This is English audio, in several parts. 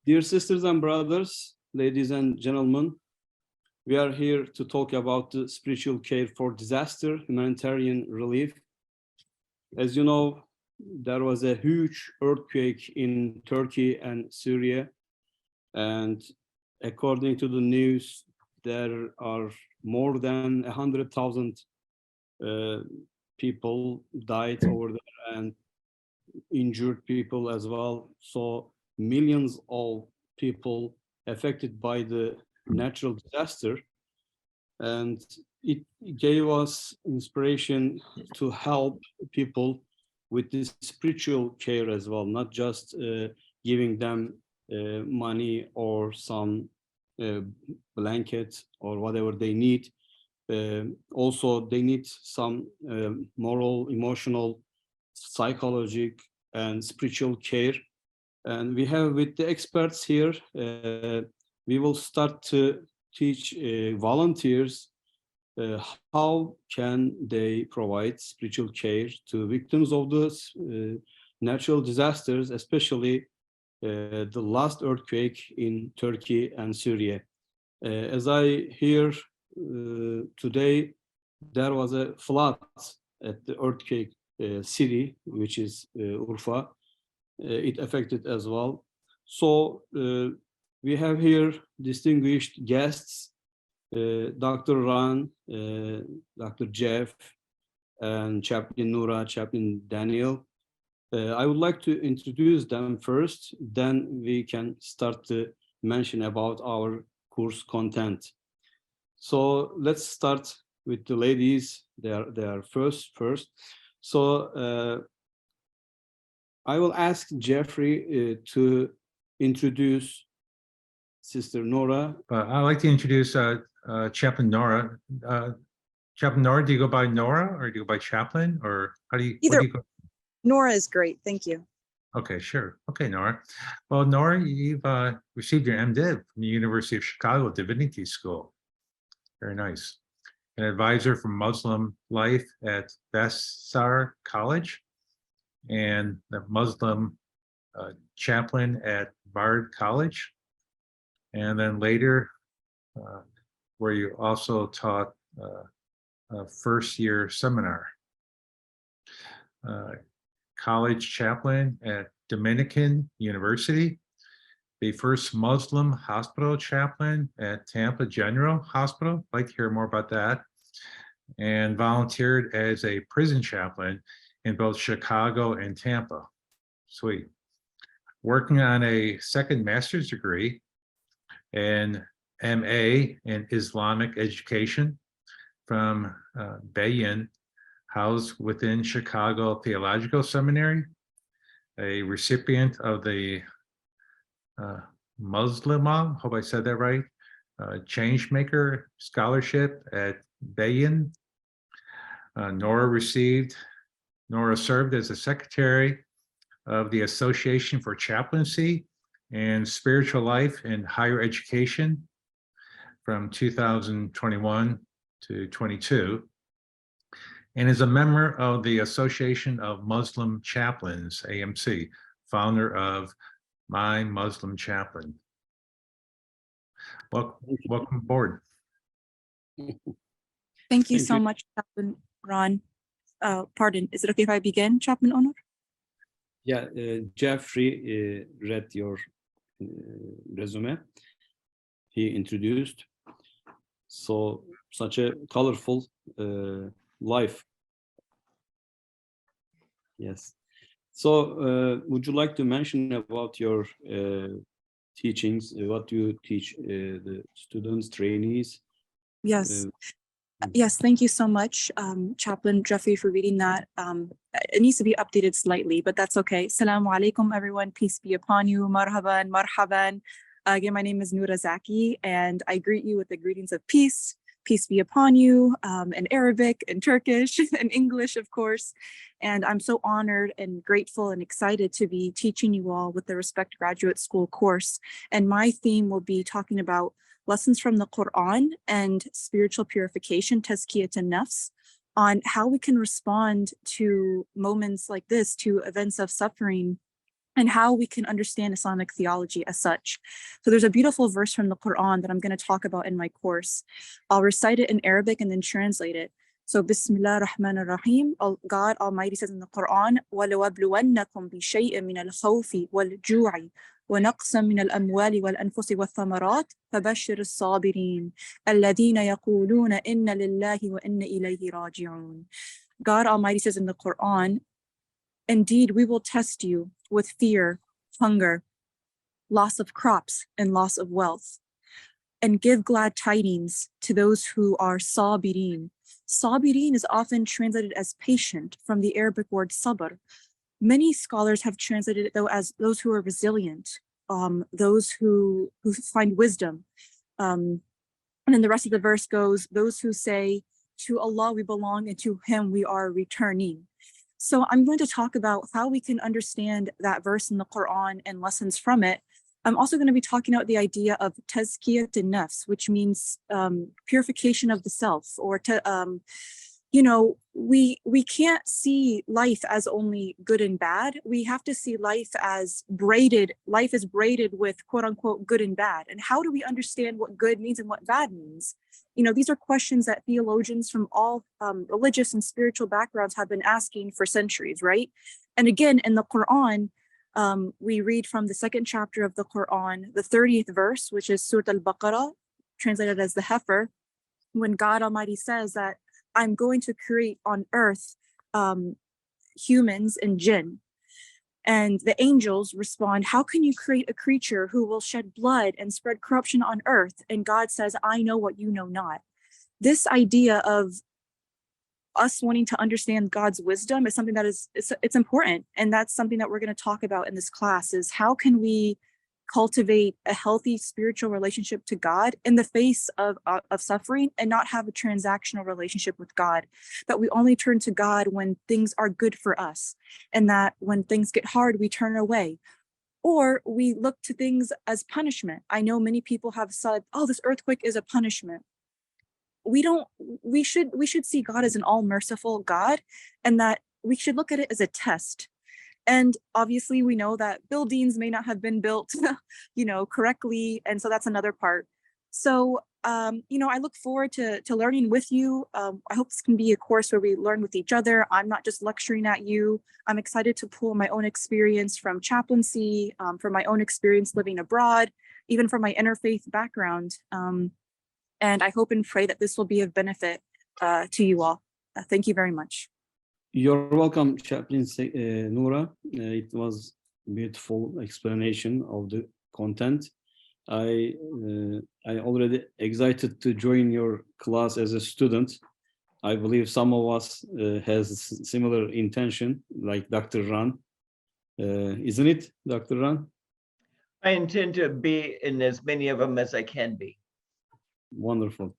Dear sisters and brothers, ladies and gentlemen, we are here to talk about the spiritual care for disaster, humanitarian relief. As you know, there was a huge earthquake in Turkey and Syria, and according to the news, there are more than 100,000 people died over there and injured people as well. So millions of people affected by the natural disaster, and it gave us inspiration to help people with this spiritual care as well, not just giving them money or some blanket or whatever they need. Also, they need some moral, emotional, psychological, and spiritual care. And we have with the experts here, we will start to teach volunteers how can they provide spiritual care to victims of the natural disasters, especially the last earthquake in Turkey and Syria. As I hear today, there was a flood at the earthquake city, which is Urfa. It affected as well. So we have here distinguished guests, Dr. Ran, Dr. Jeff, and Chaplain Noura, Chaplain Daniel. I would like to introduce them first, then we can start to mention about our course content. So let's start with the ladies. They are first. So I will ask Jeffrey to introduce Sister Noura. I'd like to introduce Chaplain Noura. Chaplain Noura, do you go by Noura or do you go by Chaplain, or how do you? Either. Do you go? Noura is great, thank you. Okay, sure. Okay, Noura. Well, Noura, you've received your MDiv from the University of Chicago Divinity School. Very nice. An advisor for Muslim life at Vassar College, and the Muslim chaplain at Bard College. And then later, where you also taught a first-year seminar. College chaplain at Dominican University, the first Muslim hospital chaplain at Tampa General Hospital. I'd like to hear more about that. And volunteered as a prison chaplain in both Chicago and Tampa. Sweet. Working on a second master's degree in MA in Islamic education from Bayan, housed within Chicago Theological Seminary, a recipient of the Muslimah, hope I said that right, Changemaker Scholarship at Bayan. Noura served as the secretary of the Association for Chaplaincy and Spiritual Life in Higher Education from 2021 to 22, and is a member of the Association of Muslim Chaplains, AMC, founder of My Muslim Chaplain. Welcome aboard. Thank you so much, Chaplain Ron. Pardon, is it okay if I begin, Chaplain Onur? Yeah, Jeffrey read your resume. He introduced. So such a colorful life. Yes. So would you like to mention about your teachings? What do you teach the students, trainees? Yes. Yes, thank you so much, Chaplain Jeffrey, for reading that. It needs to be updated slightly, but that's okay. Assalamu alaikum, everyone. Peace be upon you. Marhaban, marhaban. Again, my name is Noura Zaki, and I greet you with the greetings of peace. Peace be upon you, in Arabic and Turkish and English, of course. And I'm so honored and grateful and excited to be teaching you all with the Respect Graduate School course. And my theme will be talking about lessons from the Quran and spiritual purification, tazkiyat an-nafs, on how we can respond to moments like this, to events of suffering and how we can understand Islamic theology as such. So there's a beautiful verse from the Quran that I'm going to talk about in my course. I'll recite it in Arabic and then translate it. So Bismillah ar-Rahman ar-Rahim, God Almighty says in the Quran, وَلَوَبْلُوَنَّكُمْ بِشَيْءٍ مِنَ الْخَوْفِ وَالْجُوعِ وَنَقْصًا مِنَ الْأَمْوَالِ وَالْأَنفُسِ وَالثَّمَرَاتِ فَبَشِّرِ الصَّابِرِينَ الَّذِينَ يَقُولُونَ إِنَّ لِلَّهِ وَإِنَّ إِلَيْهِ رَاجِعُونَ. God Almighty says in the Quran, indeed, we will test you with fear, hunger, loss of crops, and loss of wealth, and give glad tidings to those who are sabirin. Sabirin is often translated as patient from the Arabic word sabr. Many scholars have translated it though as those who are resilient, those who find wisdom. And then the rest of the verse goes, those who say, to Allah we belong and to Him we are returning. So I'm going to talk about how we can understand that verse in the Quran and lessons from it. I'm also going to be talking about the idea of tazkiyat an-nafs, which means purification of the self, or we can't see life as only good and bad. We have to see life as braided. Life is braided with quote unquote good and bad. And how do we understand what good means and what bad means? These are questions that theologians from all religious and spiritual backgrounds have been asking for centuries, right? And again, in the Quran, we read from the second chapter of the Quran, the 30th verse, which is Surah Al-Baqarah, translated as the heifer, when God Almighty says that I'm going to create on earth humans and jinn. And the angels respond, how can you create a creature who will shed blood and spread corruption on earth? And God says, I know what you know not. This idea of us wanting to understand God's wisdom is something that it's important. And that's something that we're going to talk about in this class, is how can we cultivate a healthy spiritual relationship to God in the face of suffering, and not have a transactional relationship with God, that we only turn to God when things are good for us, and that when things get hard, we turn away, or we look to things as punishment. I know many people have said, oh, this earthquake is a punishment. We should see God as an all merciful God, and that we should look at it as a test. And obviously we know that buildings may not have been built, correctly. And so that's another part. So, I look forward to learning with you. I hope this can be a course where we learn with each other. I'm not just lecturing at you. I'm excited to pull my own experience from chaplaincy, from my own experience living abroad, even from my interfaith background. And I hope and pray that this will be of benefit to you all. Thank you very much. You're welcome, Chaplain Noura. It was a beautiful explanation of the content. I already excited to join your class as a student. I believe some of us has similar intention, like Dr. Ran. Isn't it, Dr. Ran? I intend to be in as many of them as I can be. Wonderful.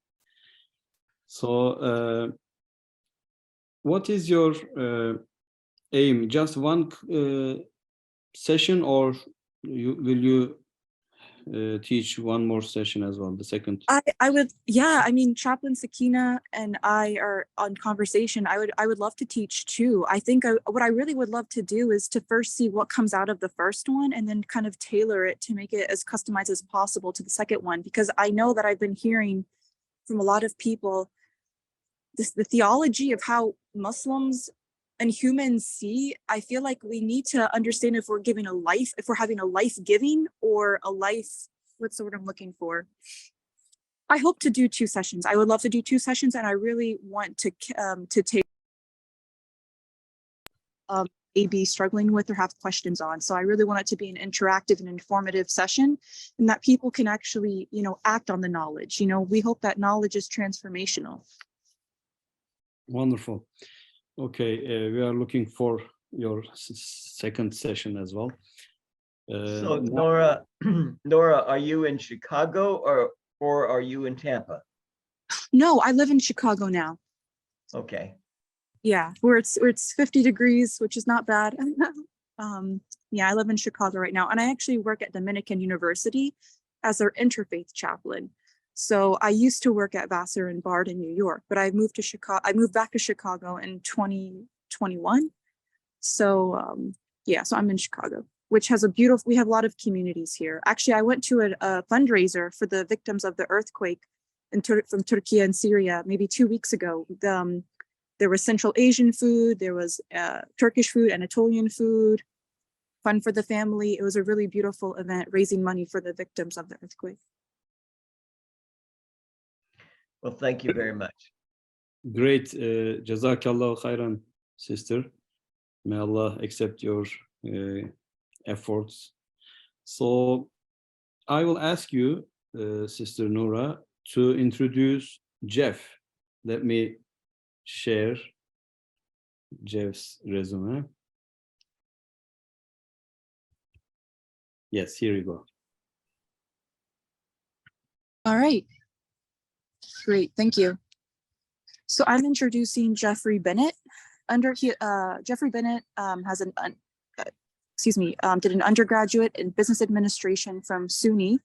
So, what is your aim? Just one session, or will you teach one more session as well, the second? I would, yeah. I mean, Chaplain Sakina and I are on conversation. I would love to teach too. I think what I really would love to do is to first see what comes out of the first one, and then kind of tailor it to make it as customized as possible to the second one, because I know that I've been hearing from a lot of people the theology of how Muslims and humans see. I feel like we need to understand if we're giving a life, if we're having a life giving or a life, what's the word I'm looking for? I hope to do 2 sessions. I would love to do 2 sessions, and I really want to take be struggling with or have questions on. So I really want it to be an interactive and informative session, and that people can actually, act on the knowledge. We hope that knowledge is transformational. Wonderful. Okay, we are looking for your second session as well. So Nora, are you in Chicago or are you in Tampa? No, I live in Chicago now. Okay. Yeah, where it's 50 degrees, which is not bad. Yeah, I live in Chicago right now, and I actually work at Dominican University as their interfaith chaplain. So I used to work at Vassar and Bard in New York, but I moved back to Chicago in 2021. So yeah, so I'm in Chicago. which has we have a lot of communities here. Actually, I went to a fundraiser for the victims of the earthquake from Turkey and Syria maybe 2 weeks ago. There was Central Asian food, there was Turkish food, Anatolian food, fun for the family. It was a really beautiful event raising money for the victims of the earthquake. Well, thank you very much. Great. Jazakallah khairan, sister. May Allah accept your efforts. So I will ask you, Sister Nora, to introduce Jeff. Let me share Jeff's resume. Yes, here you go. All right. Great, thank you. So I'm introducing Jeffrey Bennett. Jeffrey Bennett did an undergraduate in business administration from SUNY.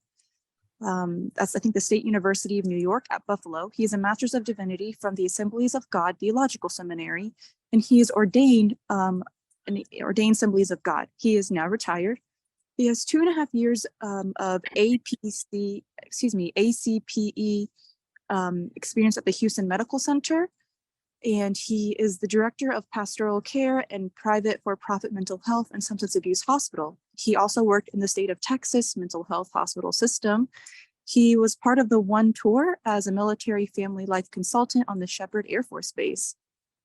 That's, I think, the State University of New York at Buffalo. He is a Master's of Divinity from the Assemblies of God Theological Seminary, and he is ordained in the Ordained Assemblies of God. He is now retired. He has 2.5 years of ACPE experience at the Houston Medical Center, and he is the Director of Pastoral Care and Private for-Profit Mental Health and Substance Abuse Hospital. He also worked in the state of Texas mental health hospital system. He was part of the One Tour as a military family life consultant on the Shepherd Air Force Base.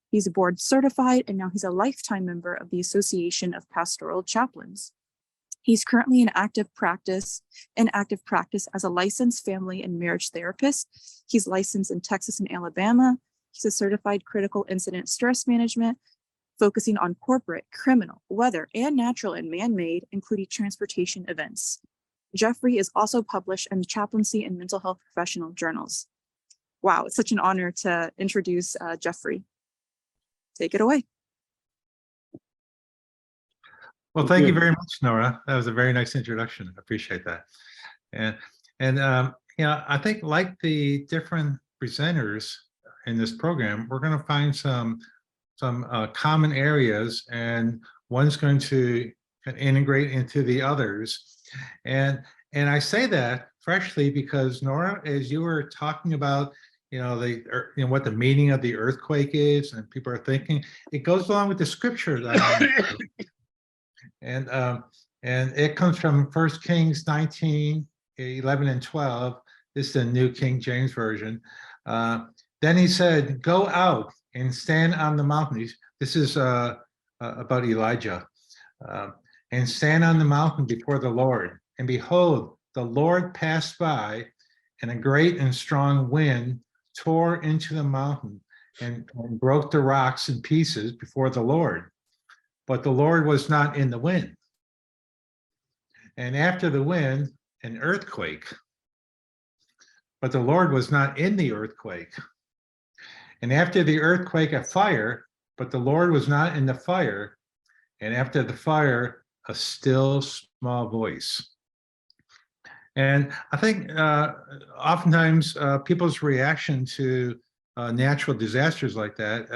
He's board certified, and now he's a lifetime member of the Association of Pastoral Chaplains. He's currently in active practice as a licensed family and marriage therapist. He's licensed in Texas and Alabama. He's a certified critical incident stress management, focusing on corporate, criminal, weather, and natural and man-made, including transportation events. Jeffrey is also published in chaplaincy and mental health professional journals. Wow, it's such an honor to introduce Jeffrey. Take it away. Well, thank you very much, Nora. That was a very nice introduction. I appreciate that. And you know, I think like the different presenters in this program, we're going to find some common areas, and one's going to integrate into the others. And I say that freshly because, Nora, as you were talking about, you know, what the meaning of the earthquake is, and people are thinking, it goes along with the scripture that and it comes from 1 Kings 19:11 and 12. This is the New King James Version. Then he said, "Go out and stand on the mountain." This is about Elijah. And stand on the mountain before the Lord. And behold, the Lord passed by, and a great and strong wind tore into the mountain and broke the rocks in pieces before the Lord. But the Lord was not in the wind. And after the wind, an earthquake. But the Lord was not in the earthquake. And after the earthquake, a fire, but the Lord was not in the fire. And after the fire, a still small voice. And I think oftentimes people's reaction to natural disasters like that,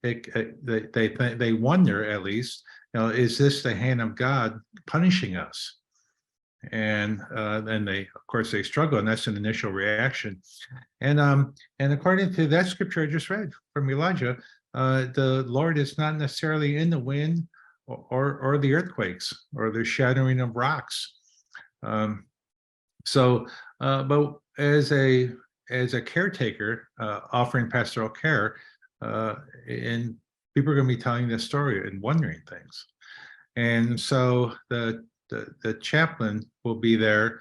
they wonder, at least, you know, is this the hand of God punishing us? And then of course, they struggle, and that's an initial reaction. And according to that scripture I just read from Elijah, the Lord is not necessarily in the wind or the earthquakes or the shattering of rocks. But as a caretaker offering pastoral care, and people are going to be telling this story and wondering things, and so the chaplain will be there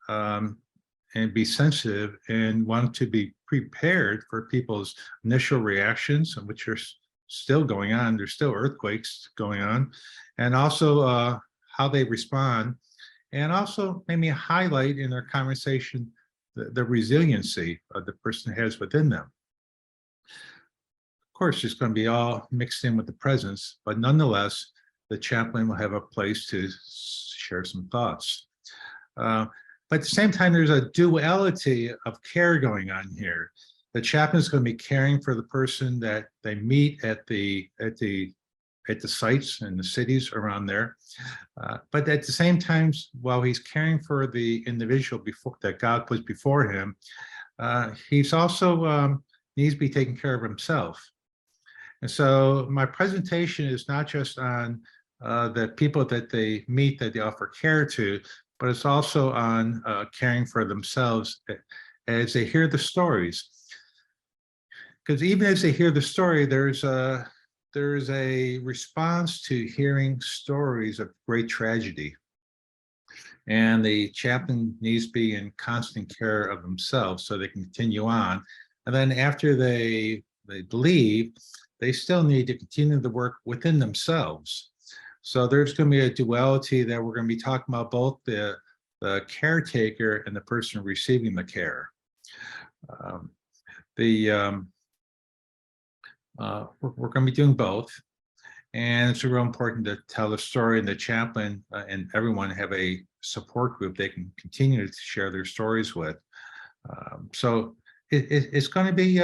and be sensitive and want to be prepared for people's initial reactions, which are still going on. There's still earthquakes going on, and also how they respond, and also maybe highlight in their conversation the resiliency the person has within them. Of course, it's going to be all mixed in with the presence, but nonetheless, the chaplain will have a place to share some thoughts. But at the same time, there's a duality of care going on here. The chaplain is going to be caring for the person that they meet at the at the sites and the cities around there. But at the same time, while he's caring for the individual that God puts before him, he's also needs to be taking care of himself. And so my presentation is not just on the people that they meet that they offer care to, but it's also on caring for themselves as they hear the stories. Because even as they hear the story, there's a response to hearing stories of great tragedy. And the chaplain needs to be in constant care of themselves so they can continue on. And then after they leave, they still need to continue the work within themselves. So there's going to be a duality that we're going to be talking about, both the caretaker and the person receiving the care. We're going to be doing both. And it's real important to tell the story, and the chaplain and everyone have a support group they can continue to share their stories with. So it's going to be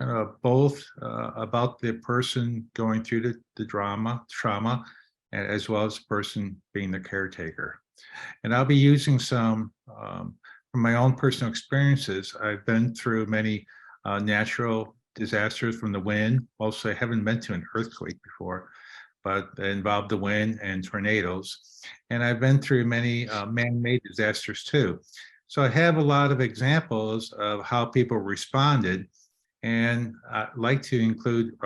kind of both about the person going through the trauma, as well as the person being the caretaker. And I'll be using some from my own personal experiences. I've been through many natural disasters from the wind. Also, I haven't been to an earthquake before, but they involved the wind and tornadoes. And I've been through many man-made disasters too. So I have a lot of examples of how people responded, and I'd like to include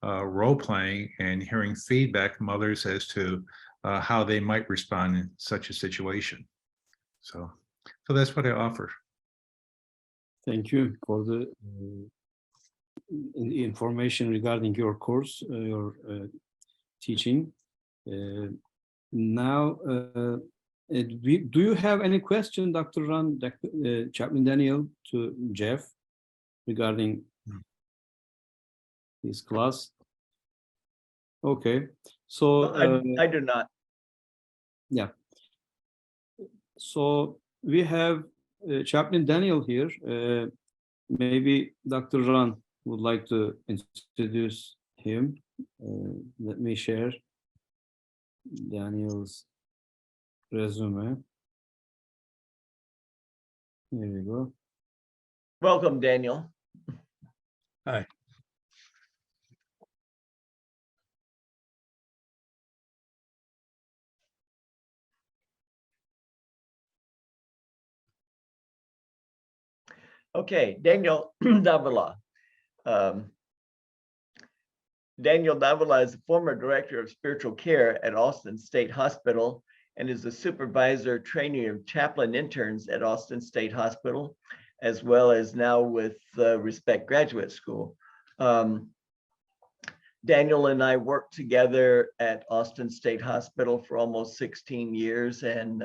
role-playing and hearing feedback from others as to how they might respond in such a situation. So that's what I offer. Thank you for the information regarding your course, your teaching. Now, do you have any question, Dr. Ran, Chaplain Daniel, to Jeff regarding his class? Okay, so I do not. Yeah. So we have Chaplain Daniel here. Maybe Dr. Ran would like to introduce him. Let me share Daniel's resume. Here we go. Welcome, Daniel. Hi. Okay, Daniel Davila. Daniel Davila is the former director of spiritual care at Austin State Hospital and is the supervisor training of chaplain interns at Austin State Hospital, as well as now with Respect Graduate School. Daniel and I worked together at Austin State Hospital for almost 16 years, and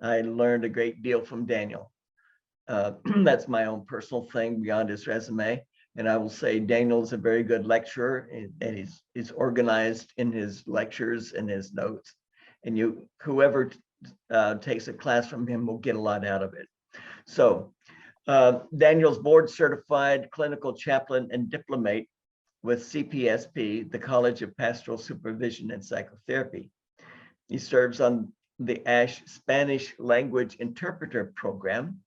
I learned a great deal from Daniel. That's my own personal thing beyond his resume. And I will say Daniel is a very good lecturer, and he's organized in his lectures and his notes. And whoever takes a class from him will get a lot out of it. So Daniel's board certified clinical chaplain and diplomate with CPSP, the College of Pastoral Supervision and Psychotherapy. He serves on the ASH Spanish Language Interpreter Program.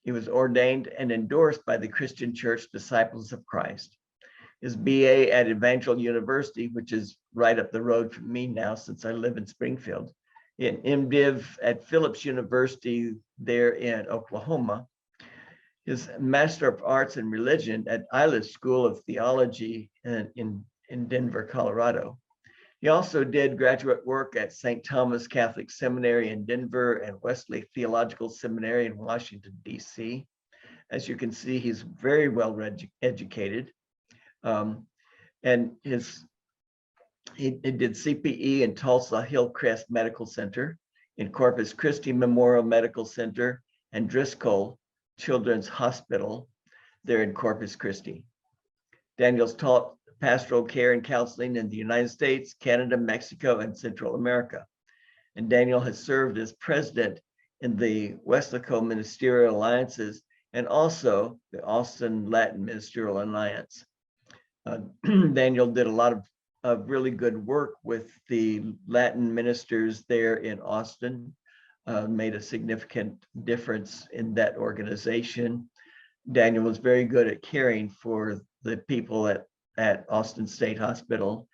He was ordained and endorsed by the Christian Church Disciples of Christ. His BA at Evangel University, which is right up the road from me now since I live in Springfield, in MDiv at Phillips University there in Oklahoma. His Master of Arts in Religion at Isla School of Theology in Denver, Colorado. He also did graduate work at St. Thomas Catholic Seminary in Denver and Wesley Theological Seminary in Washington, D.C. As you can see, he's very well educated. And he did CPE in Tulsa Hillcrest Medical Center, in Corpus Christi Memorial Medical Center, and Driscoll Children's Hospital there in Corpus Christi. Daniel's taught pastoral care and counseling in the United States, Canada, Mexico, and Central America. And Daniel has served as president in the Westlaco Ministerial Alliances and also the Austin Latin Ministerial Alliance. Daniel did a lot of really good work with the Latin ministers there in Austin, made a significant difference in that organization. Daniel was very good at caring for the people at Austin State Hospital,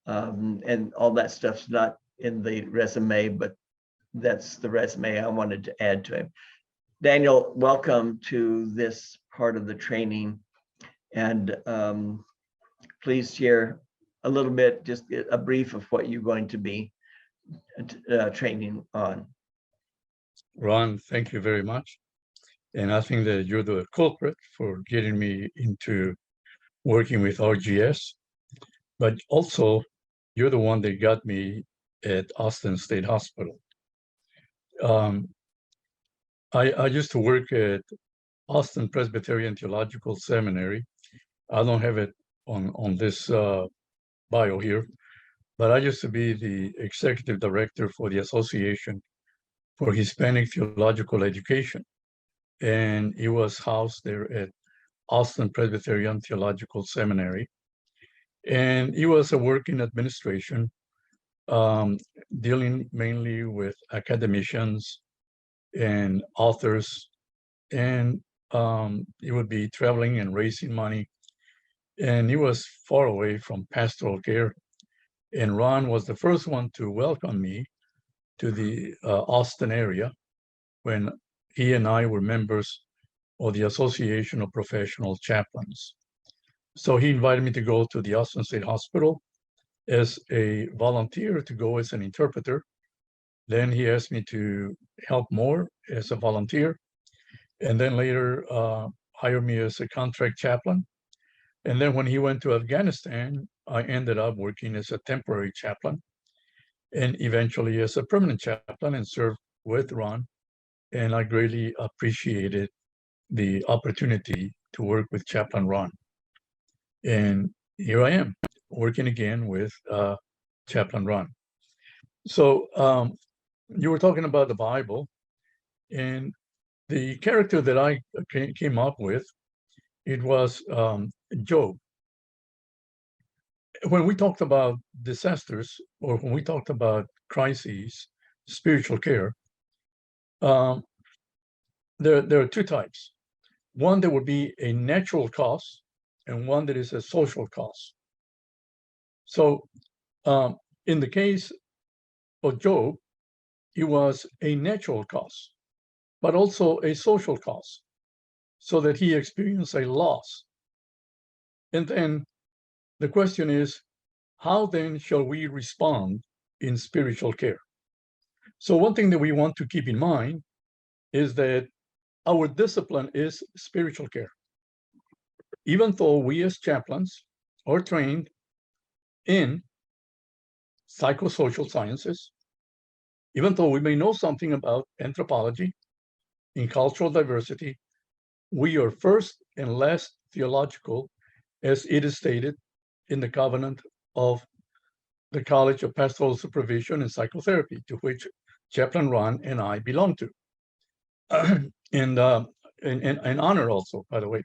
and all that stuff's not in the resume, but that's the resume I wanted to add to him. Daniel, welcome to this part of the training, and please share a little bit, just a brief of what you're going to be training on. Ron, thank you very much. And I think that you're the culprit for getting me into working with RGS, but also you're the one that got me at Austin State Hospital. I used to work at Austin Presbyterian Theological Seminary. I don't have it on this bio here, but I used to be the executive director for the Association for Hispanic Theological Education. And it was housed there at Austin Presbyterian Theological Seminary. And it was a working administration dealing mainly with academicians and authors. And it would be traveling and raising money. And it was far away from pastoral care. And Ron was the first one to welcome me to the Austin area when he and I were members of the Association of Professional Chaplains. So he invited me to go to the Austin State Hospital as a volunteer, to go as an interpreter. Then he asked me to help more as a volunteer, and then later hired me as a contract chaplain. And then when he went to Afghanistan, I ended up working as a temporary chaplain and eventually as a permanent chaplain, and served with Ron. And I greatly appreciated the opportunity to work with Chaplain Ron. And here I am working again with Chaplain Ron. So you were talking about the Bible, and the character that I came up with, it was Job. When we talked about disasters, or when we talked about crises, spiritual care, there are two types. One that would be a natural cause, and one that is a social cause. So in the case of Job, it was a natural cause, but also a social cause, so that he experienced a loss. And then the question is, how then shall we respond in spiritual care? So one thing that we want to keep in mind is that our discipline is spiritual care. Even though we as chaplains are trained in psychosocial sciences, even though we may know something about anthropology, in cultural diversity, we are first and last theological, as it is stated in the covenant of the College of Pastoral Supervision and Psychotherapy, to which Chaplain Ron and I belong to. And honor also, by the way.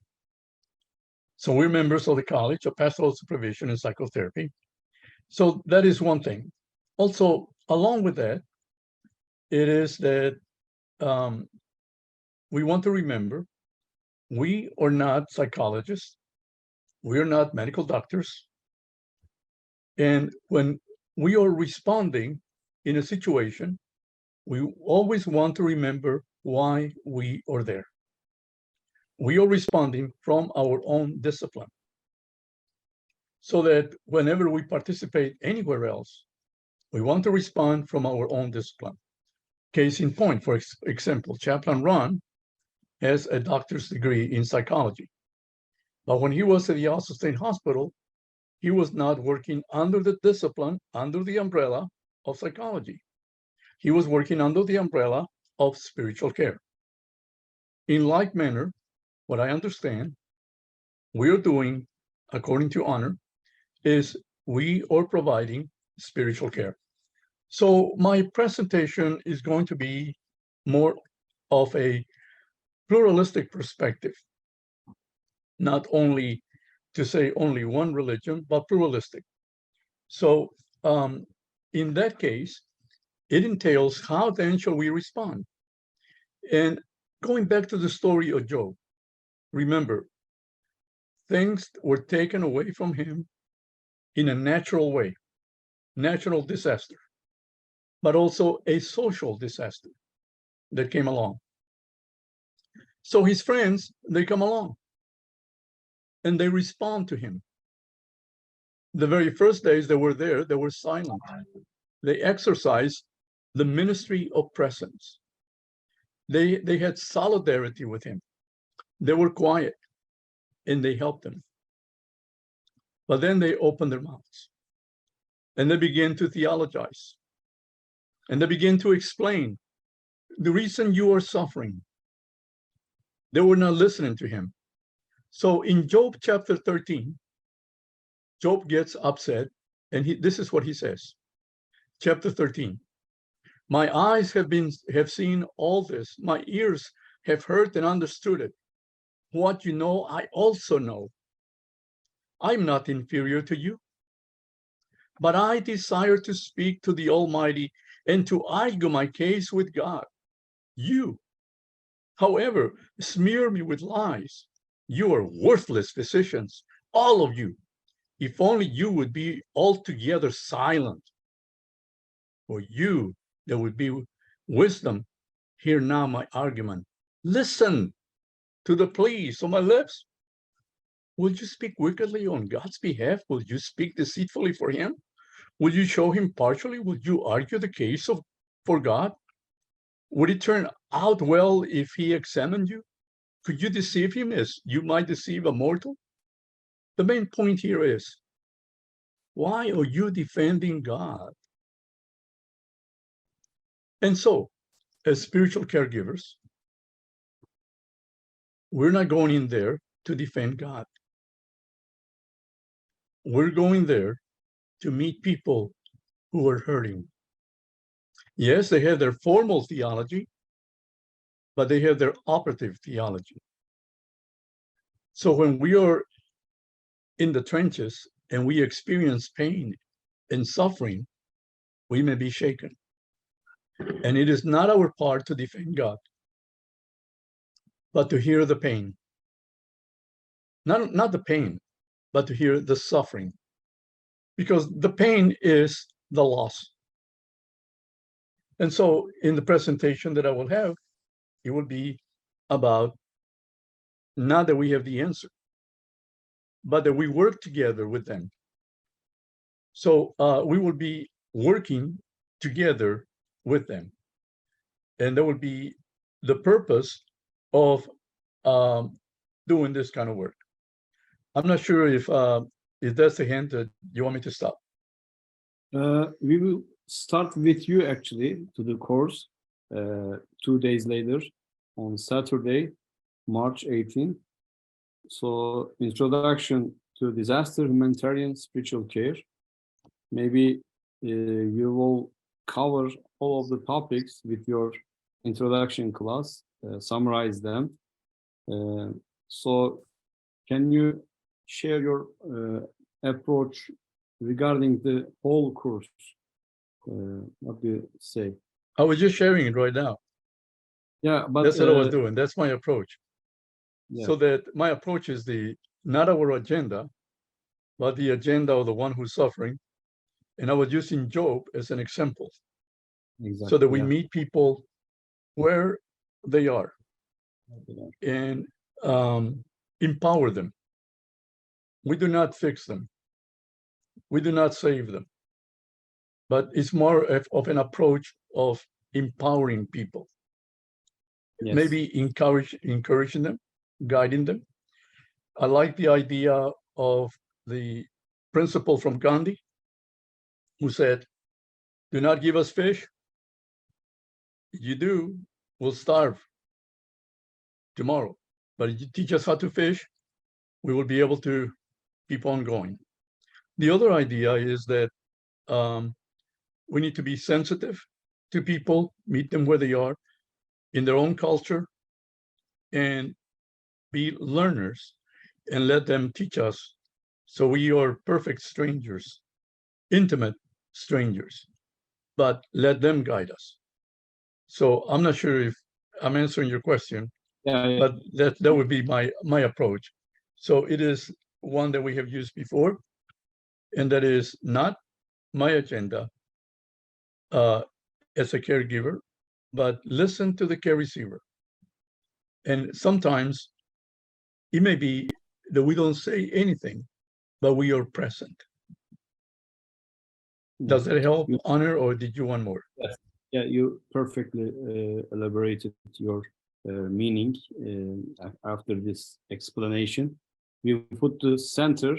So we're members of the College of Pastoral Supervision and Psychotherapy. So that is one thing. Also, along with that, it is that we want to remember, we are not psychologists. We are not medical doctors. And when we are responding in a situation, we always want to remember why we are there. We are responding from our own discipline, so that whenever we participate anywhere else, we want to respond from our own discipline. Case in point, for example, Chaplain Ron has a doctor's degree in psychology. But when he was at the Austin State Hospital, he was not working under the discipline, under the umbrella of psychology. He was working under the umbrella of spiritual care. In like manner, what I understand we are doing, according to honor, is we are providing spiritual care. So my presentation is going to be more of a pluralistic perspective, not only to say only one religion, but pluralistic. So in that case, it entails how then shall we respond? And going back to the story of Job, remember, things were taken away from him in a natural way, natural disaster, but also a social disaster that came along. So his friends, they come along and they respond to him. The very first days they were there, they were silent. They exercised the ministry of presence. They had solidarity with him. They were quiet and they helped him. But then they opened their mouths and they began to theologize. And they began to explain the reason you are suffering. They were not listening to him. So in Job chapter 13, Job gets upset, and this is what he says. Chapter 13. My eyes have seen all this. My ears have heard and understood it. What you know, I also know. I'm not inferior to you, but I desire to speak to the Almighty and to argue my case with God. You, however, smear me with lies. You are worthless physicians, all of you. If only you would be altogether silent. For you, there would be wisdom. Hear now my argument. Listen to the pleas of my lips. Will you speak wickedly on God's behalf? Will you speak deceitfully for him? Will you show him partially? Will you argue the case for God? Would it turn out well if he examined you? Could you deceive him as you might deceive a mortal? The main point here is, why are you defending God? And so, as spiritual caregivers, we're not going in there to defend God. We're going there to meet people who are hurting. Yes, they have their formal theology, but they have their operative theology. So when we are in the trenches and we experience pain and suffering, we may be shaken. And it is not our part to defend God, but to hear the pain. Not the pain, but to hear the suffering. Because the pain is the loss. And so in the presentation that I will have, it will be about not that we have the answer, but that we work together with them. So we will be working together with them. And that will be the purpose of doing this kind of work. I'm not sure if that's the hint that you want me to stop. We will start with you actually to the course 2 days later on Saturday, March 18th. So introduction to disaster, humanitarian, spiritual care. Maybe you will cover all of the topics with your introduction class, summarize them. So can you share your approach regarding the whole course? What do you say? I was just sharing it right now. Yeah, but that's what I was doing. That's my approach. Yeah. So that my approach is not our agenda, but the agenda of the one who's suffering. And I was using Job as an example. Exactly, so that we meet people where they are and empower them. We do not fix them. We do not save them. But it's more of an approach of empowering people. Yes. Maybe encouraging them, guiding them. I like the idea of the principle from Gandhi, who said, do not give us fish. If you do, we'll starve tomorrow. But if you teach us how to fish, we will be able to keep on going. The other idea is that we need to be sensitive to people, meet them where they are, in their own culture, and be learners and let them teach us. So we are perfect strangers, intimate strangers, but let them guide us. So I'm not sure if I'm answering your question, Yeah, but that would be my approach. So it is one that we have used before, and that is not my agenda as a caregiver, but listen to the care receiver. And sometimes it may be that we don't say anything, but we are present. Does that help, Honor, or did you want more? Yes. Yeah, you perfectly elaborated your meaning after this explanation. We put the center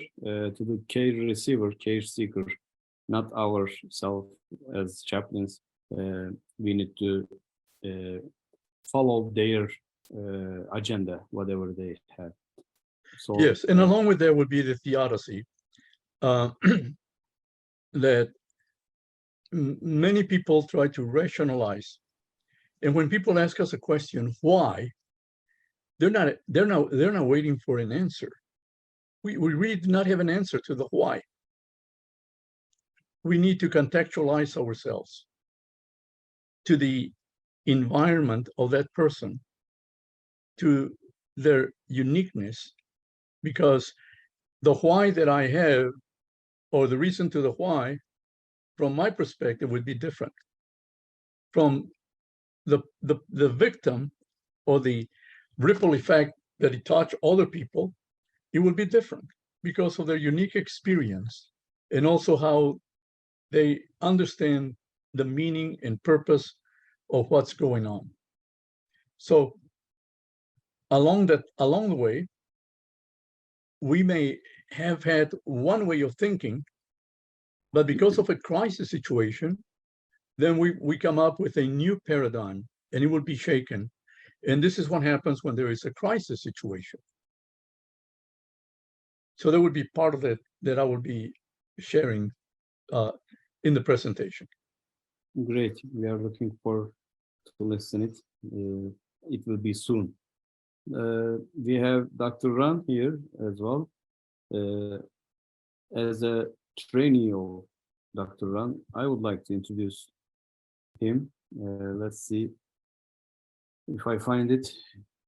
to the care receiver, care seeker, not ourselves as chaplains. We need to follow their agenda, whatever they have. So Yes, and along with that would be the theodicy that many people try to rationalize. And when people ask us a question, why, they're not waiting for an answer. We really do not have an answer to the why. We need to contextualize ourselves to the environment of that person, to their uniqueness, because the why that I have, or the reason to the why, from my perspective, would be different. From the victim or the ripple effect that it touched other people, it will be different because of their unique experience and also how they understand the meaning and purpose of what's going on. So along the way, we may have had one way of thinking, but because of a crisis situation, then we come up with a new paradigm and it will be shaken. And this is what happens when there is a crisis situation. So that would be part of it that I will be sharing in the presentation. great. We are looking for to listen it. It will be soon. We have Dr. Ran here as well. As a trainee of Dr. Ran, I would like to introduce him. Let's see if I find it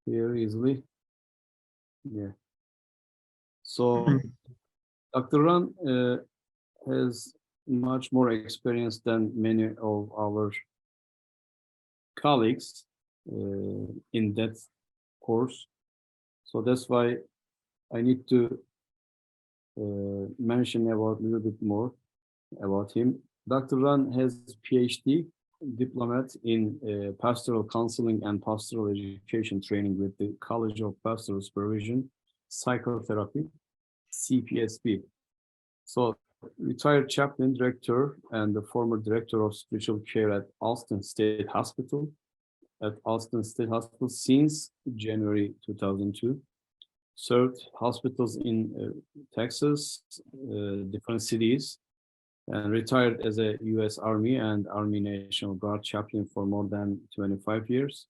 here easily. Yeah. So Dr. Ran has much more experience than many of our colleagues in that course. So that's why I need to mention about a little bit more about him. Dr. Ran has PhD diplomat in pastoral counseling and pastoral education training with the College of Pastoral Supervision, Psychotherapy, CPSP. So retired chaplain, director, and the former director of spiritual care at Austin State Hospital. At Austin State Hospital since January 2002. Served hospitals in Texas, different cities, and retired as a U.S. Army and Army National Guard chaplain for more than 25 years.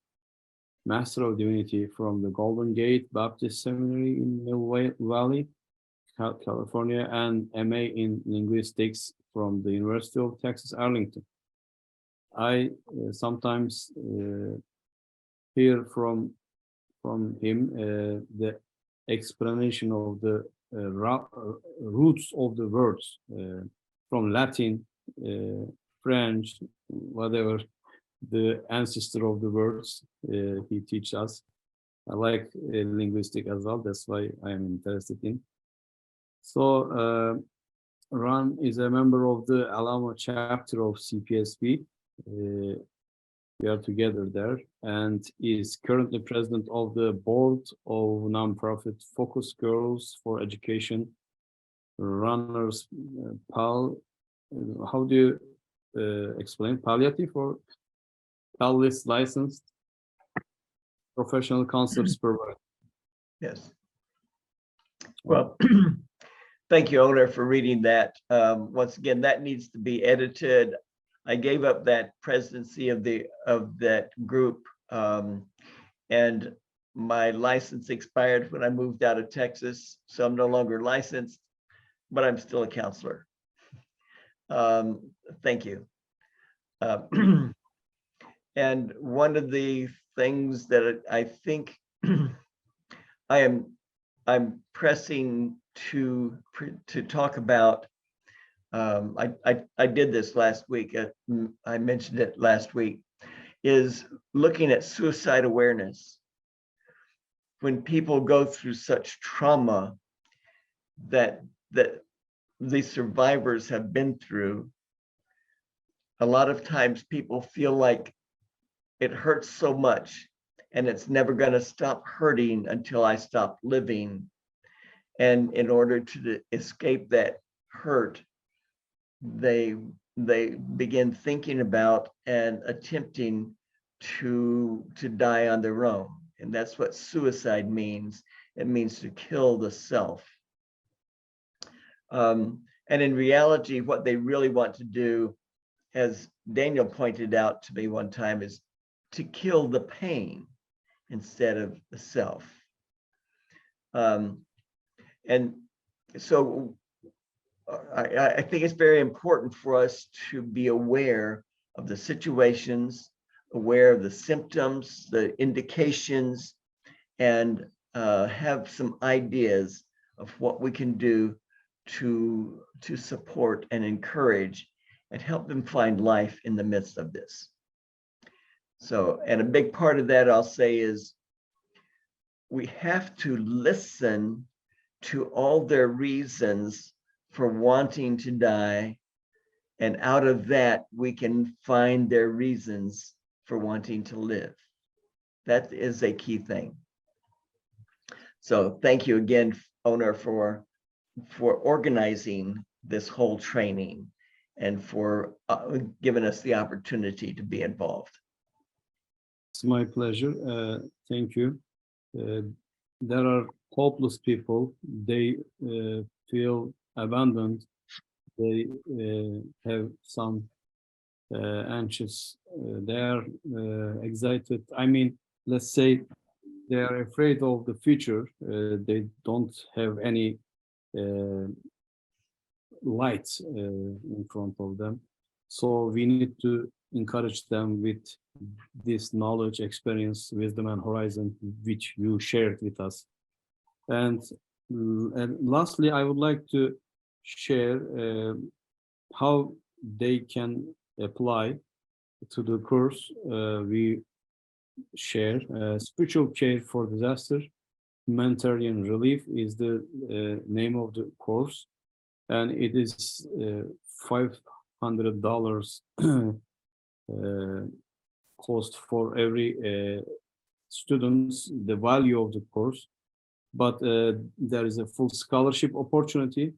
Master of Divinity from the Golden Gate Baptist Seminary in Mill Valley, California, and MA in Linguistics from the University of Texas, Arlington. I sometimes hear from him the explanation of the roots of the words from Latin, French, whatever the ancestor of the words he teaches us. I like linguistic as well. That's why I am interested in. So Ran is a member of the Alamo chapter of CPSP. We are together there, and is currently president of the board of nonprofit Focus Girls for Education Runners PAL. How do you explain palliative or PALIS licensed professional counselor supervisor? Yes. Well, thank you, Owner, for reading that. Once again, that needs to be edited. I gave up that presidency of that group, and My license expired when I moved out of Texas, so I'm no longer licensed, but I'm still a counselor. Thank you. And one of the things that I think I'm pressing to talk about, I did this last week, I mentioned it last week, is looking at suicide awareness. When people go through such trauma that the survivors have been through, a lot of times people feel like it hurts so much and it's never going to stop hurting until I stop living. And in order to escape that hurt, they begin thinking about and attempting to die on their own. And that's what suicide means. It means to kill the self. And in reality, what they really want to do, as Daniel pointed out to me one time, is to kill the pain instead of the self. And so I think it's very important for us to be aware of the situations, aware of the symptoms, the indications, and have some ideas of what we can do to support and encourage and help them find life in the midst of this. So, and a big part of that, I'll say, is we have to listen to all their reasons for wanting to die. And out of that, we can find their reasons for wanting to live. That is a key thing. So thank you again, Onur, for organizing this whole training and for giving us the opportunity to be involved. It's my pleasure. Thank you. There are hopeless people. They feel abandoned. They have some anxious. They are excited. I mean, let's say they are afraid of the future. They don't have any light in front of them. So we need to encourage them with this knowledge, experience, wisdom, and horizon which you shared with us. And lastly, I would like to share how they can apply to the course we share. Spiritual care for disaster, humanitarian relief is the name of the course, and it is $500 cost for every students, the value of the course, but there is a full scholarship opportunity.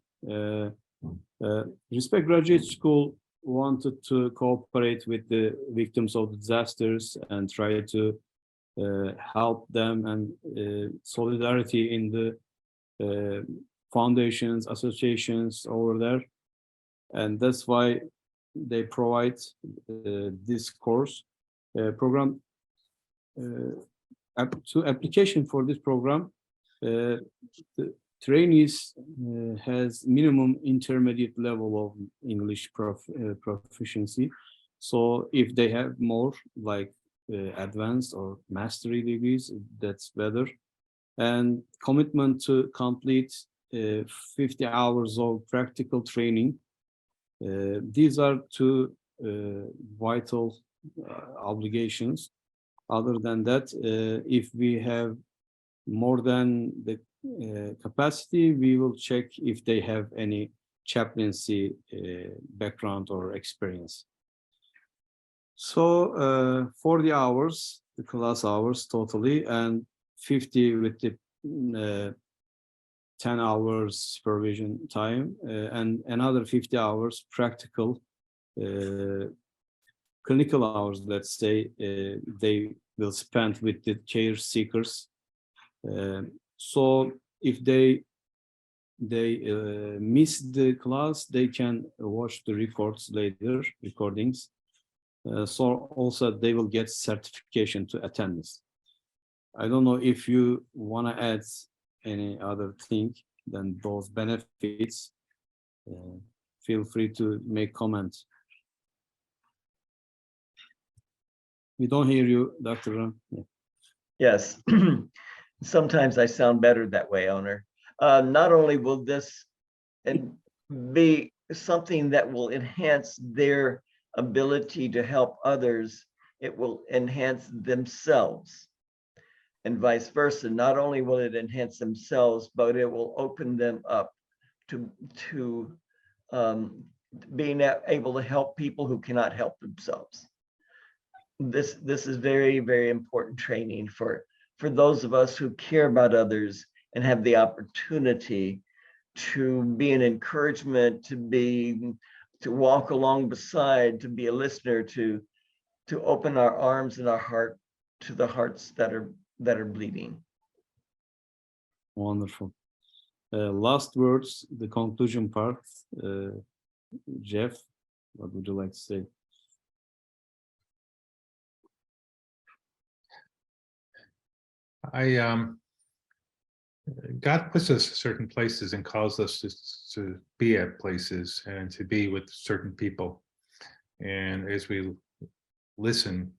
Respect Graduate School wanted to cooperate with the victims of disasters and try to help them, and solidarity in the foundations, associations over there. And that's why they provide this course program. To application for this program, the trainees has minimum intermediate level of English proficiency. So if they have more like advanced or mastery degrees, that's better. And commitment to complete 50 hours of practical training. These are two vital obligations. Other than that, if we have more than the capacity, we will check if they have any chaplaincy background or experience. So 40 hours, the class hours totally, and 50 with the 10 hours supervision time, and another 50 hours practical clinical hours, let's say, they will spend with the care seekers. So if they miss the class, they can watch the recordings. So also they will get certification to attend this. I don't know if you want to add any other thing than those benefits. Feel free to make comments. We don't hear you, Dr. Ram. Yeah. Yes. Sometimes I sound better that way, owner. Not only will this be something that will enhance their ability to help others, it will enhance themselves and vice versa. Not only will it enhance themselves, but it will open them up to being able to help people who cannot help themselves. This is very, very important training for those of us who care about others and have the opportunity to be an encouragement, to walk along beside, to be a listener, to open our arms and our heart to the hearts that are bleeding. Wonderful. Last words, the conclusion part. Jeff, what would you like to say? God puts us in certain places and calls us to be at places and to be with certain people. And as we listen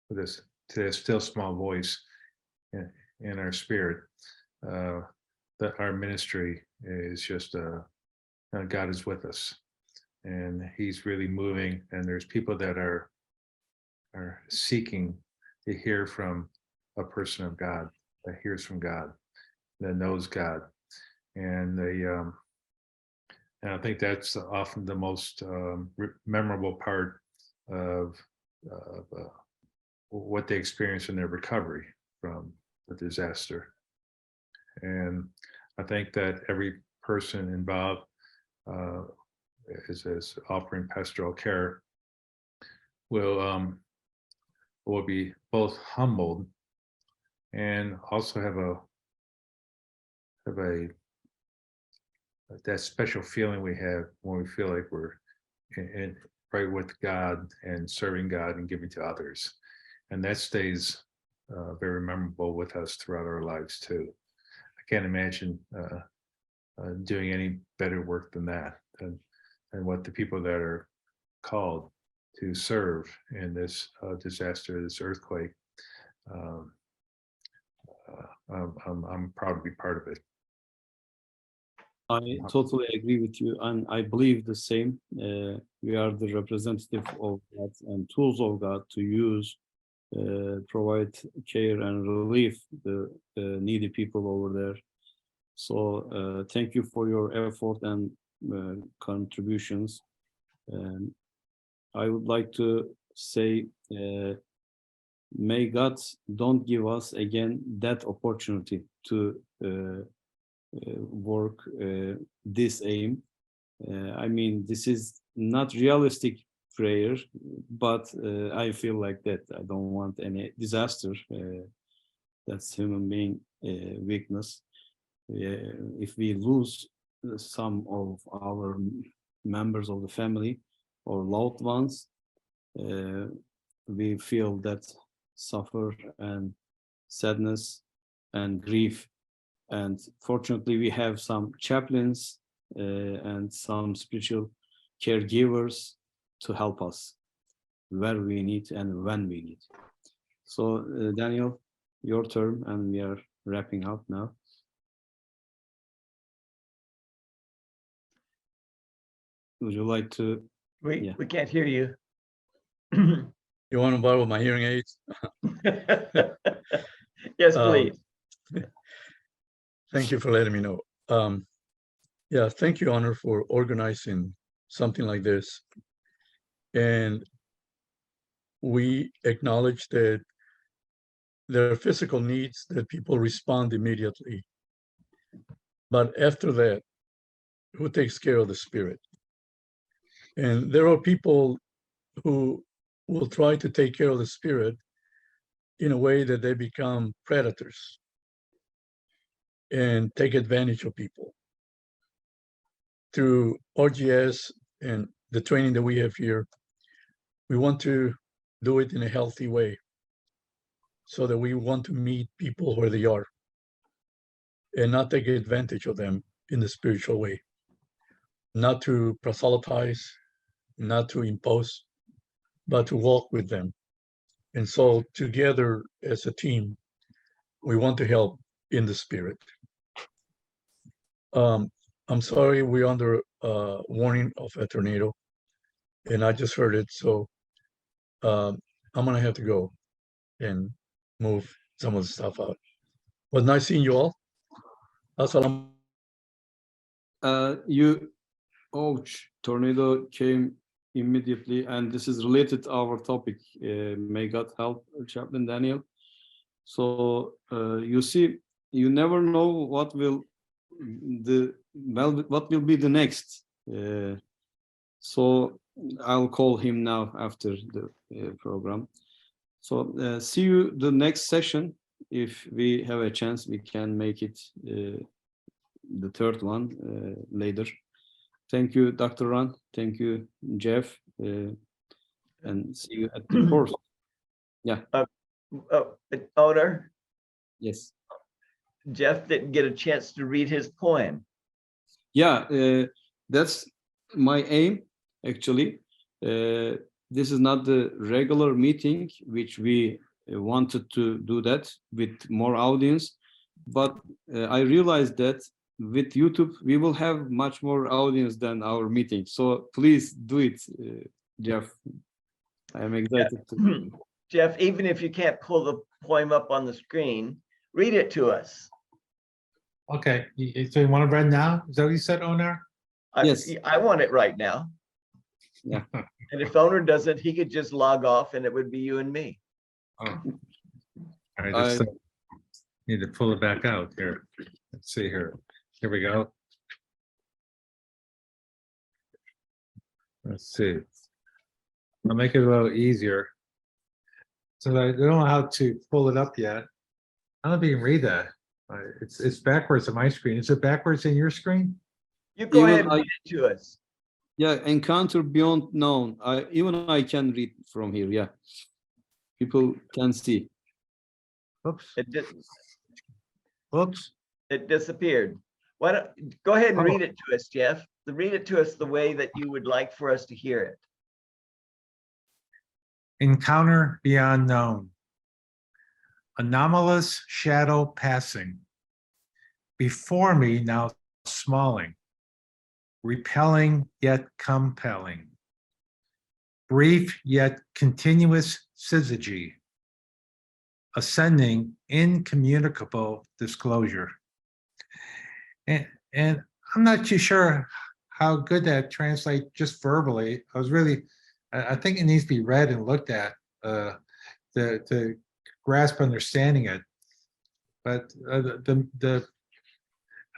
to this still small voice in our spirit, that our ministry is just God is with us, and He's really moving. And there's people that are seeking to hear from a person of God, that hears from God, that knows God, and and I think that's often the most memorable part of what they experience in their recovery from the disaster. And I think that every person involved is offering pastoral care will be both humbled and also have that special feeling we have when we feel like we're right with God and serving God and giving to others. And that stays very memorable with us throughout our lives too. I can't imagine doing any better work than that, than what the people that are called to serve in this disaster, this earthquake. I'm proud to be part of it. I totally agree with you, and I believe the same. We are the representative of God and tools of God to use, provide care and relief the needy people over there. So thank you for your effort and contributions. I would like to say, may God don't give us again that opportunity to work this aim. I mean, this is not realistic prayer, but I feel like that. I don't want any disaster. That's human being weakness. If we lose some of our members of the family or loved ones, we feel that suffer and sadness and grief. And fortunately, we have some chaplains and some spiritual caregivers to help us where we need and when we need. So Daniel, your turn, and we are wrapping up now. Would you like to? We can't hear you. You want to borrow my hearing aids? Yes, please. Thank you for letting me know. Yeah, thank you, Honor, for organizing something like this. And we acknowledge that there are physical needs that people respond immediately. But after that, who takes care of the spirit? And there are people who will try to take care of the spirit in a way that they become predators and take advantage of people. Through RGS and the training that we have here, we want to do it in a healthy way. so that we want to meet people where they are and not take advantage of them in the spiritual way, not to proselytize, not to impose, but to walk with them. And so together as a team, we want to help in the spirit. I'm sorry, we're under warning of a tornado, and I just heard it, so I'm gonna have to go and move some of the stuff out. Was nice seeing you all. Assalamu. Tornado came immediately, and this is related to our topic. May God help Chaplain Daniel. So you see, you never know what will be the next. So I'll call him now after the program. So see you the next session. If we have a chance, we can make it the third one later. Thank you, Dr. Ran. Thank you, Jeff. And see you at the course. Yeah. Owner, Yes. Jeff didn't get a chance to read his poem. Yeah, that's my aim, actually. This is not the regular meeting, which we wanted to do that with more audience. But I realized that with YouTube, we will have much more audience than our meeting. So please do it, Jeff. I'm excited. Yeah. Jeff, even if you can't pull the poem up on the screen, read it to us. Okay, so you want it read now? Is that what you said, Onar? Yes. I want it right now. Yeah. And if owner doesn't, he could just log off and it would be you and me. Oh. All right, let's need to pull it back out here. Let's see here. Here we go. Let's see. I'll make it a little easier. So I don't know how to pull it up yet. I don't know if you can read that. It's backwards on my screen. Is it backwards in your screen? You go Even ahead and read it to us. Yeah, encounter beyond known. Even I can read from here. Yeah, people can see. Oops. Oops. It disappeared. Why don't go ahead and read it to us, Jeff? Read it to us the way that you would like for us to hear it. Encounter beyond known. Anomalous shadow passing. Before me now smalling. Repelling yet compelling. Brief yet continuous syzygy. Ascending incommunicable disclosure. And I'm not too sure how good that translates just verbally. I think it needs to be read and looked at to grasp understanding it. But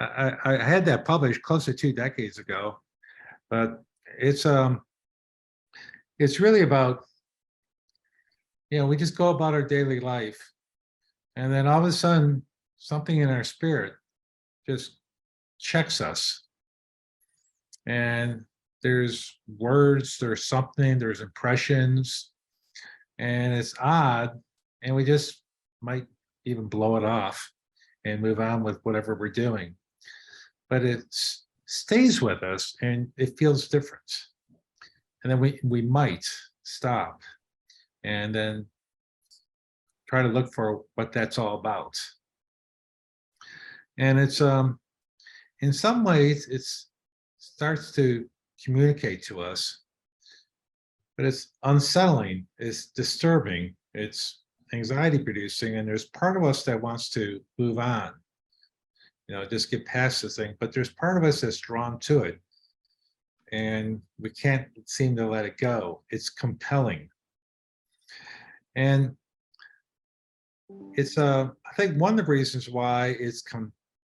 I had that published close to 2 decades ago, but it's really about, we just go about our daily life, and then all of a sudden something in our spirit just checks us, and there's words, there's something, there's impressions, and it's odd, and we just might even blow it off and move on with whatever we're doing. But it stays with us and it feels different. And then we might stop and then try to look for what that's all about. And it's in some ways it starts to communicate to us, but it's unsettling, it's disturbing, it's anxiety producing, and there's part of us that wants to move on, just get past this thing, but there's part of us that's drawn to it, and we can't seem to let it go. It's compelling. And it's I think one of the reasons why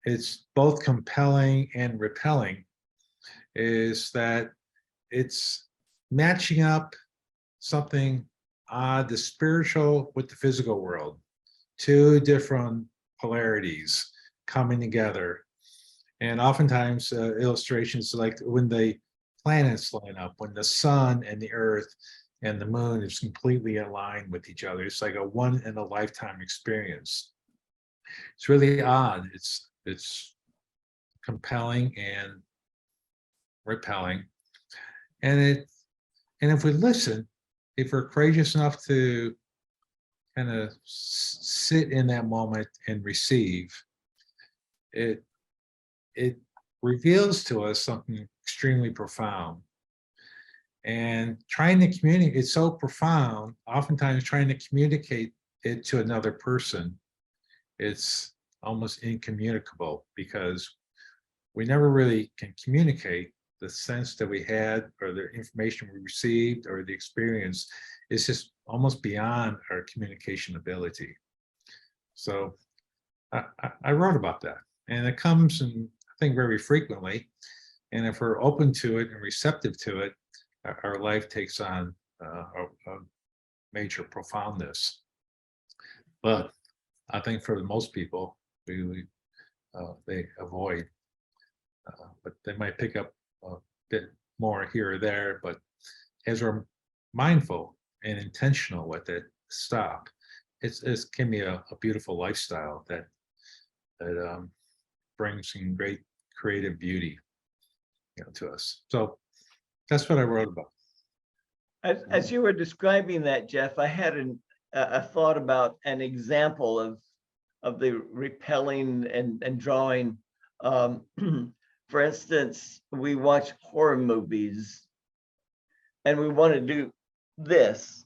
it's both compelling and repelling is that it's matching up something odd, the spiritual with the physical world, 2 different polarities coming together. And oftentimes illustrations like when the planets line up, when the sun and the earth and the moon is completely aligned with each other. It's like a one in a lifetime experience. It's really odd. It's compelling and repelling. And if we listen, if we're courageous enough to kind of sit in that moment and receive, it reveals to us something extremely profound. And trying to communicate, it's so profound, oftentimes trying to communicate it to another person, it's almost incommunicable, because we never really can communicate the sense that we had, or the information we received, or the experience. Is just almost beyond our communication ability. So I wrote about that, and it comes, in, I think, very frequently. And if we're open to it and receptive to it, our life takes on a major profoundness. But I think for most people, they avoid, but they might pick up a bit more here or there. But as we're mindful and intentional with it, stop. It can be a beautiful lifestyle that brings in great creative beauty, to us. So that's what I wrote about. As you were describing that, Jeff, I had a thought about an example of the repelling and drawing. For instance, we watch horror movies and we want to do this.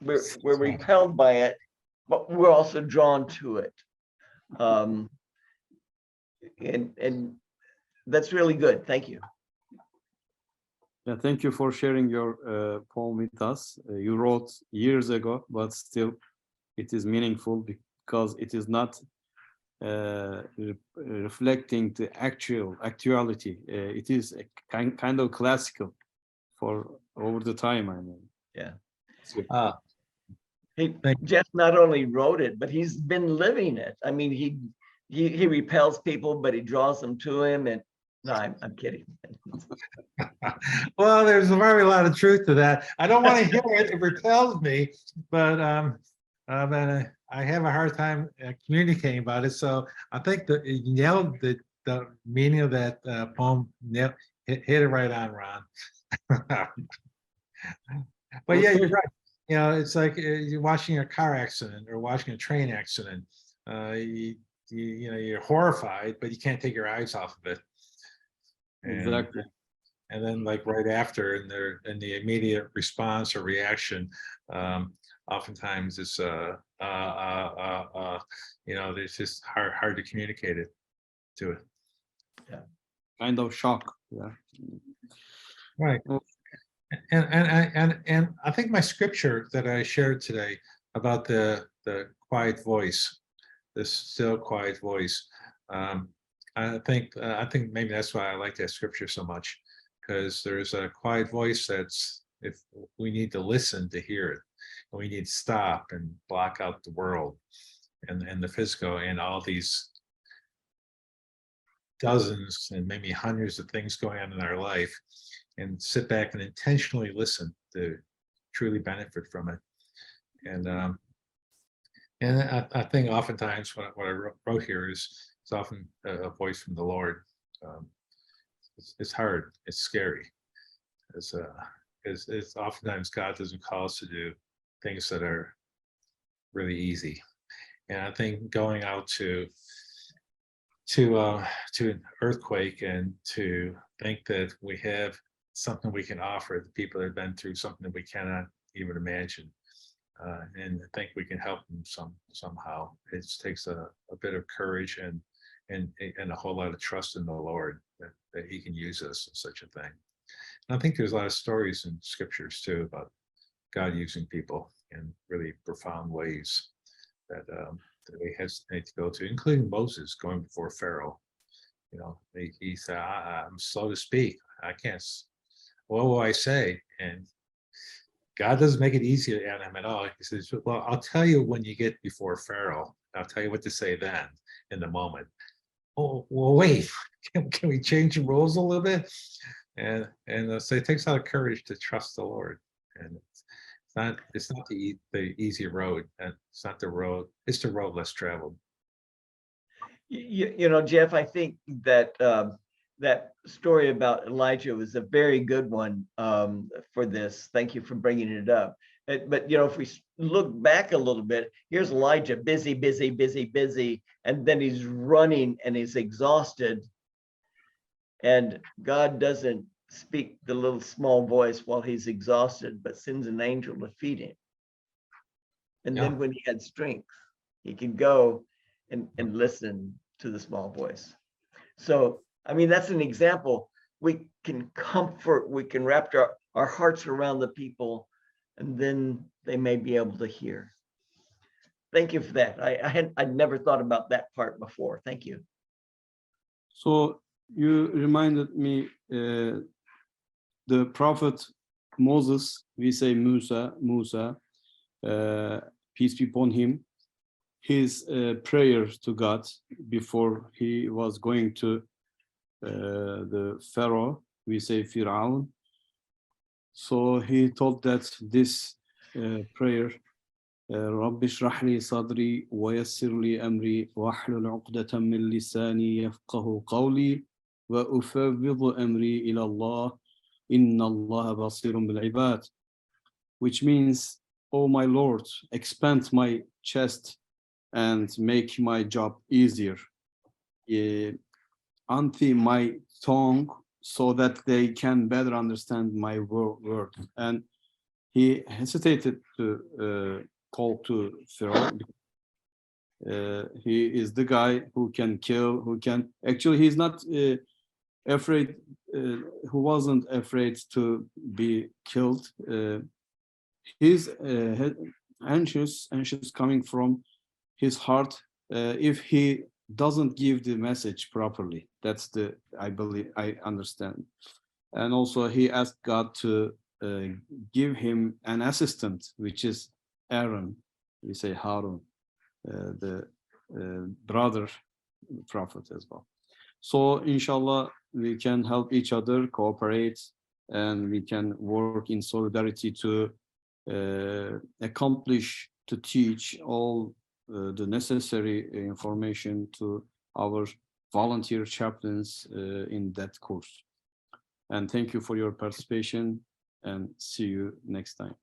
We're repelled by it, but we're also drawn to it. And that's really good. Thank you. Yeah, thank you for sharing your poem with us. You wrote years ago, but still it is meaningful because it is not reflecting the actuality. It is a kind of classical for over the time, I mean. Yeah. Thank you. Jeff not only wrote it, but he's been living it. I mean, he repels people, but he draws them to him. And no, I'm kidding. Well, there's a very lot of truth to that. I don't want to hear it. It repels me, but I have a hard time communicating about it. So I think that you nailed the meaning of that poem. Hit it right on, Ron. But yeah, you're right. It's like you're watching a car accident or watching a train accident. You're horrified, but you can't take your eyes off of it. Exactly. And then, like right after, in the immediate response or reaction, oftentimes it's it's just hard to communicate it to it. Yeah. Kind of shock. Yeah. Right. Well, And I think my scripture that I shared today about the quiet voice, this still quiet voice. I think maybe that's why I like that scripture so much, because there's a quiet voice that's, if we need to listen to hear it, and we need to stop and block out the world and the physical and all these dozens and maybe hundreds of things going on in our life, and sit back and intentionally listen to truly benefit from it. And I think oftentimes what I wrote here is, it's often a voice from the Lord. It's hard, it's scary. It's oftentimes God doesn't call us to do things that are really easy. And I think going out to an earthquake and to think that we have something we can offer the people that have been through something that we cannot even imagine, and think we can help them somehow. It takes a bit of courage and a whole lot of trust in the Lord that He can use us in such a thing. And I think there's a lot of stories in scriptures too about God using people in really profound ways that we hesitate to go to, including Moses going before Pharaoh. He said, I'm slow to speak. I can't. What will I say? And God doesn't make it easy on him at all. He says, well, I'll tell you when you get before Pharaoh. I'll tell you what to say then, in the moment. Oh, well, wait, can we change the rules a little bit? And so it takes a lot of courage to trust the Lord. And It's not the easy road. It's not the road. It's the road less traveled. You know, Jeff, I think that that story about Elijah was a very good one for this. Thank you for bringing it up. But you know, if we look back a little bit, here's Elijah, busy, busy, busy, busy, and then he's running and he's exhausted. And God doesn't speak the little small voice while he's exhausted, but sends an angel to feed him. And then when he had strength, he could go and listen to the small voice. So, I mean, that's an example. We can comfort, we can wrap our hearts around the people, and then they may be able to hear. Thank you for that. I'd never thought about that part before. Thank you. So you reminded me the prophet Moses, we say Musa, peace be upon him, his prayer to God before he was going to the Pharaoh, we say Fir'aun. So he told that this prayer, رب اشرح لي صدري ويسر لي أمري واحلل عقدة من لساني يفقه قولي وأفوض أمري إلى الله إن الله بصير بالعباد, which means, oh my Lord, expand my chest and make my job easier. Untie my tongue so that they can better understand my word. And he hesitated to call to Pharaoh. He is the guy who can kill, who can, actually he's not afraid, who wasn't afraid to be killed. He's anxious coming from his heart if he doesn't give the message properly. That's I believe, I understand. And also he asked God to give him an assistant, which is Aaron, we say Harun, the brother prophet as well. So inshallah, we can help each other, cooperate, and we can work in solidarity to accomplish, to teach all the necessary information to our volunteer chaplains in that course. And thank you for your participation, and see you next time.